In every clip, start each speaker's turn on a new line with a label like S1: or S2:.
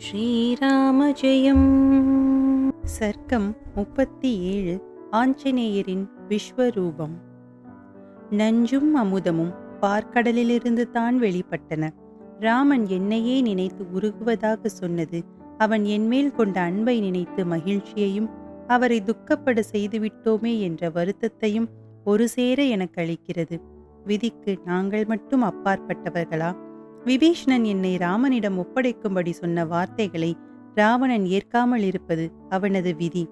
S1: ஸ்ரீராம ஜெயம். சர்க்கம் 37. ஆஞ்சநேயரின் விஸ்வரூபம். நஞ்சும் அமுதமும் பார்க்கடலிலிருந்து தான் வெளிப்பட்டன. ராமன் என்னையே நினைத்து உருகுவதாக சொன்னது அவன் என்மேல் கொண்ட அன்பை நினைத்து மகிழ்ச்சியையும் அவரை துக்கப்பட செய்துவிட்டோமே என்ற வருத்தத்தையும் ஒரு சேர எனக்கு அளிக்கிறது. விதிக்கு நாங்கள் மட்டும் அப்பாற்பட்டவர்களா? விபீஷ்ணன் என்னை ராமனிடம் ஒப்படைக்கும்படி சொன்ன வார்த்தைகளை ராவணன் ஏற்காமல் இருப்பது அவனது விதி.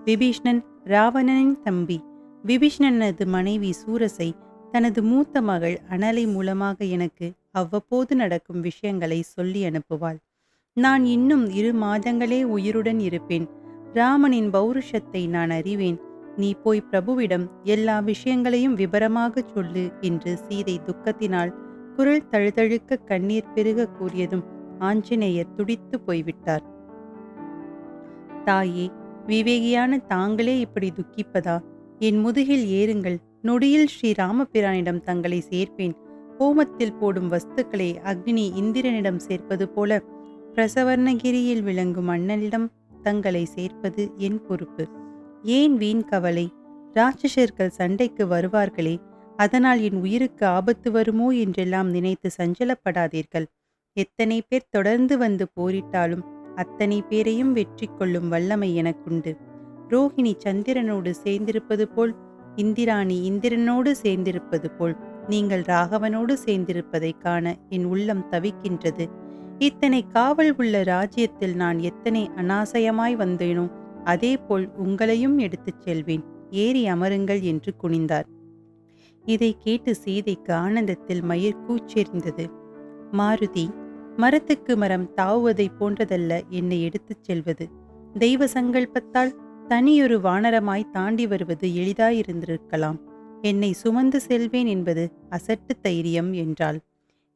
S1: விபீஷ்ணன் ராவணனின் தம்பி. விபீஷ்ணனது மனைவி சூரசை தனது மூத்த மகள் அனலை மூலமாக எனக்கு அவ்வப்போது நடக்கும் விஷயங்களை சொல்லி அனுப்புவாள். நான் இன்னும் 2 மாதங்களே உயிருடன் இருப்பேன். ராமனின் பௌருஷத்தை நான் அறிவேன். நீ போய் பிரபுவிடம் எல்லா விஷயங்களையும் விபரமாக சொல்லு என்று சீதை துக்கத்தினால் குரல் தழுதழுக்க கண்ணீர் பெருக கூறியதும் ஆஞ்சநேயர் துடித்து போய்விட்டார். தாயே, விவேகியான தாங்களே இப்படி துக்கிப்பதா? என் முதுகில் ஏறுங்கள். நொடியில் ஸ்ரீராமபிரானிடம் தங்களை சேர்ப்பேன். ஹோமத்தில் போடும் வஸ்துக்களை அக்னி இந்திரனிடம் சேர்ப்பது போல பிரசவர்ணகிரியில் விளங்கும் அண்ணனிடம் தங்களை சேர்ப்பது என் பொறுப்பு. ஏன் வீண் கவலை? ராட்சசர்கள் சண்டைக்கு வருவார்களே, அதனால் என் உயிருக்கு ஆபத்து வருமோ என்றெல்லாம் நினைத்து சஞ்சலப்படாதீர்கள். எத்தனை பேர் தொடர்ந்து வந்து போரிட்டாலும் அத்தனை பேரையும் வெற்றி கொள்ளும் வல்லமை எனக்குண்டு. ரோஹிணி சந்திரனோடு சேர்ந்திருப்பது போல், இந்திராணி இந்திரனோடு சேர்ந்திருப்பது போல் நீங்கள் ராகவனோடு சேர்ந்திருப்பதை காண என் உள்ளம் தவிக்கின்றது. இத்தனை காவல் உள்ள ராஜ்யத்தில் நான் எத்தனை அனாசயமாய் வந்தேனோ அதேபோல் உங்களையும் எடுத்துச் செல்வேன். ஏறி அமருங்கள் என்று குனிந்தார். இதை கேட்டு சீதைக்கு ஆனந்தத்தில் மயிர் கூச்செறிந்தது. மாருதி, மரத்துக்கு மரம் தாவுவதை போன்றதல்ல என்னை எடுத்துச் செல்வது. தெய்வ சங்கல்பத்தால் தனியொரு வானரமாய் தாண்டி வருவது எளிதாயிருந்திருக்கலாம். என்னை சுமந்து செல்வேன் என்பது அசட்டு தைரியம் என்றாள்.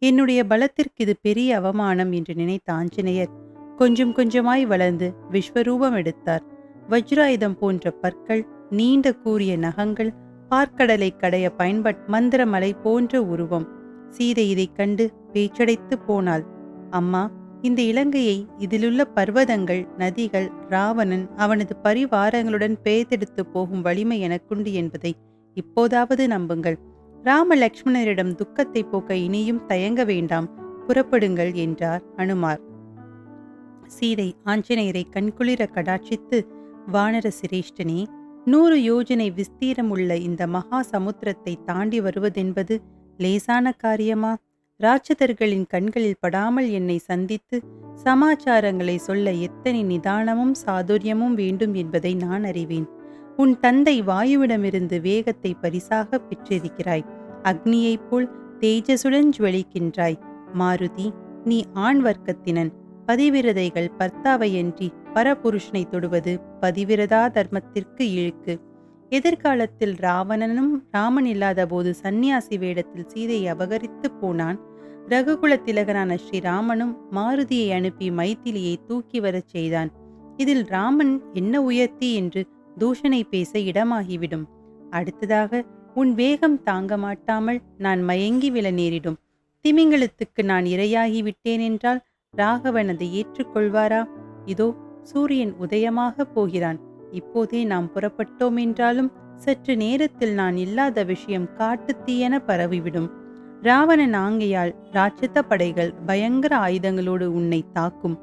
S1: என்னுடைய பலத்திற்கு இது பெரிய அவமானம் என்று நினைத்த ஆஞ்சநேயர் கொஞ்சம் கொஞ்சமாய் வளர்ந்து விஸ்வரூபம் எடுத்தார். வஜ்ராயுதம் போன்ற பற்கள், நீண்ட கூரிய நகங்கள், பார்க்கடலை கடைய பயன்பட்ட மந்திரமலை போன்ற உருவம். சீதை இதை கண்டு பேச்சடைத்து போனாள். அம்மா, இந்த இலங்கையை, இதிலுள்ள பர்வதங்கள், நதிகள், ராவணன் அவனது பரிவாரங்களுடன் பெயர்த்தெடுத்து போகும் வலிமை எனக்குண்டு என்பதை இப்போதாவது நம்புங்கள். ராம லக்ஷ்மணரிடம் துக்கத்தை போக்க இனியும் தயங்க வேண்டாம், புறப்படுங்கள் என்றார் அனுமார். சீதை ஆஞ்சநேயரை கண்குளிர கடாட்சித்து, வானர சிரேஷ்டனே, 100 யோஜனை விஸ்தீரமுள்ள இந்த மகா சமுத்திரத்தை தாண்டி வருவதென்பது லேசான காரியமா? ராட்சதர்களின் கண்களில் படாமல் என்னை சந்தித்து சமாச்சாரங்களை சொல்ல எத்தனை நிதானமும் சாதுரியமும் வேண்டும் என்பதை நான் அறிவேன். உன் தந்தை வாயுவிடமிருந்து வேகத்தை பரிசாக பெற்றிருக்கிறாய். அக்னியைப் போல் தேஜசுடன் ஜுவலிக்கின்றாய். மாருதி, நீ ஆண் வர்க்கத்தினன். பதிவிரதைகள் பர்த்தாவையன்றி பரபுருஷனை தொடுவது பதிவிரதா தர்மத்திற்கு இழுக்கு. எதிர்காலத்தில் ராவணனும் ராமன் இல்லாத போது சந்நியாசி வேடத்தில் சீதையை அபகரித்து போனான். ரகுகுல திலகனான ஸ்ரீராமனும் மாருதியை அனுப்பி மைதிலியை தூக்கி வரச் செய்தான். இதில் ராமன் என்ன உயர்த்தி என்று தூஷணை பேச இடமாகிவிடும். அடுத்ததாக உன் வேகம் தாங்க மாட்டாமல் நான் மயங்கி விழ நேரிடும். திமிங்கலத்துக்கு நான் இரையாகிவிட்டேன் என்றால் ராகவன் அதை ஏற்றுக்கொள்வாரா? இதோ சூரியன் உதயமாக போகிறான். இப்போதே நாம் புறப்பட்டோம் என்றாலும் சற்று நேரத்தில் நான் இல்லாத விஷயம் காட்டுத்தீயென பரவிவிடும். ராவணன் ஆங்கையால் ராட்சத படைகள் பயங்கர ஆயுதங்களோடு உன்னை தாக்கும்.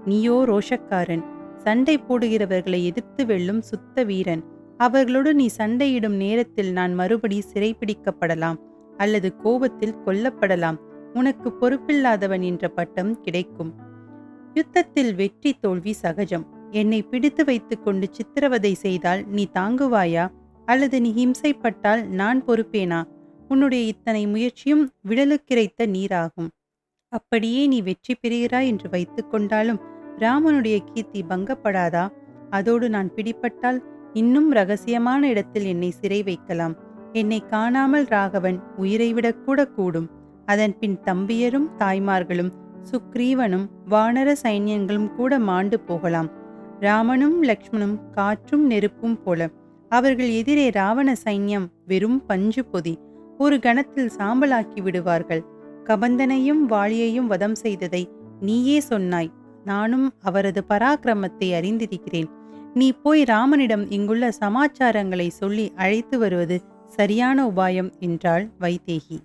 S1: நீயோ ரோஷக்காரன், சண்டை போடுகிறவர்களை எதிர்த்து வெல்லும் சுத்த வீரன். அவர்களோடு நீ சண்டையிடும் நேரத்தில் நான் மறுபடி சிறைப்பிடிக்கப்படலாம் அல்லது கோபத்தில் கொல்லப்படலாம். உனக்கு பொறுப்பில்லாதவன் என்ற பட்டம் கிடைக்கும். யுத்தத்தில் வெற்றி தோல்வி சகஜம். என்னை பிடித்து வைத்துக் கொண்டு சித்திரவதை செய்தால் நீ தாங்குவாயா? அல்லது நீ ஹிம்சைப்பட்டால் நான் பொறுப்பேனா? உன்னுடைய இத்தனை முயற்சியும் விடலுக்கிரைத்த நீராகும். அப்படியே நீ வெற்றி பெறுகிறாய் என்று வைத்துக் கொண்டாலும் ராமனுடைய கீர்த்தி பங்கப்படாதா? அதோடு நான் பிடிப்பட்டால் இன்னும் ரகசியமான இடத்தில் என்னை சிறை வைக்கலாம். என்னை காணாமல் ராகவன் உயிரை விடக்கூட கூடும். அதன் பின் தம்பியரும் தாய்மார்களும் சுக்ரீவனும் வானர சைன்யங்களும் கூட மாண்டு போகலாம். ராமனும் லக்ஷ்மணும் காற்றும் நெருப்பும் போல. அவர்கள் எதிரே ராவண சைன்யம் வெறும் பஞ்சு பொதி. ஒரு கணத்தில் சாம்பலாக்கி விடுவார்கள். கபந்தனையும் வாலியையும் வதம் செய்ததை நீயே சொன்னாய். நானும் அவரது பராக்கிரமத்தை அறிந்திருக்கிறேன். நீ போய் ராமனிடம் இங்குள்ள சமாச்சாரங்களை சொல்லி அழைத்து வருவது சரியான உபாயம் என்றாள் வைதேகி.